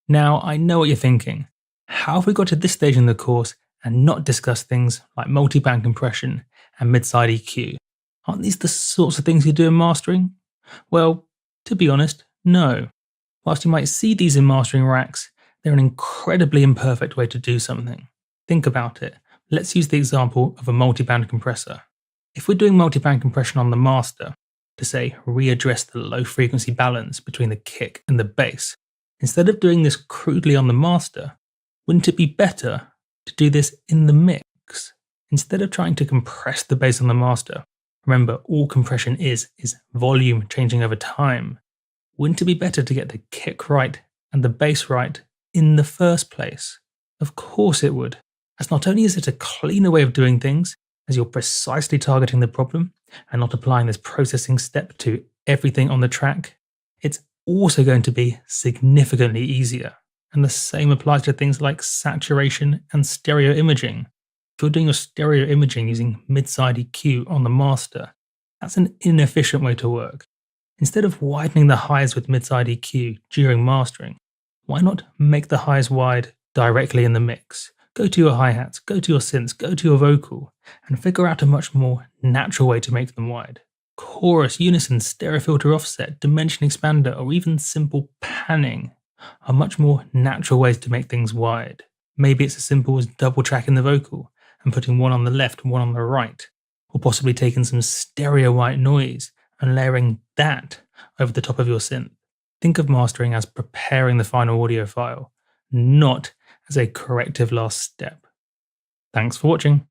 Now, I know what you're thinking. How have we got to this stage in the course and not discussed things like multi-band compression and mid-side EQ? Aren't these the sorts of things you do in mastering? Well, to be honest, no. Whilst you might see these in mastering racks, they're an incredibly imperfect way to do something. Think about it. Let's use the example of a multi-band compressor. If we're doing multi-band compression on the master, to say readdress the low frequency balance between the kick and the bass, instead of doing this crudely on the master, wouldn't it be better to do this in the mix? Instead of trying to compress the bass on the master, remember all compression is volume changing over time. Wouldn't it be better to get the kick right and the bass right in the first place? Of course it would, as not only is it a cleaner way of doing things, as you're precisely targeting the problem and not applying this processing step to everything on the track, it's also going to be significantly easier. And the same applies to things like saturation and stereo imaging. If you're doing your stereo imaging using mid-side EQ on the master, that's an inefficient way to work. Instead of widening the highs with mid-side EQ during mastering, why not make the highs wide directly in the mix? Go to your hi-hats, go to your synths, go to your vocal, and figure out a much more natural way to make them wide. Chorus, unison, stereo filter offset, dimension expander, or even simple panning are much more natural ways to make things wide. Maybe it's as simple as double tracking the vocal and putting one on the left and one on the right, or possibly taking some stereo white noise and layering that over the top of your synth. Think of mastering as preparing the final audio file, not as a corrective last step. Thanks for watching.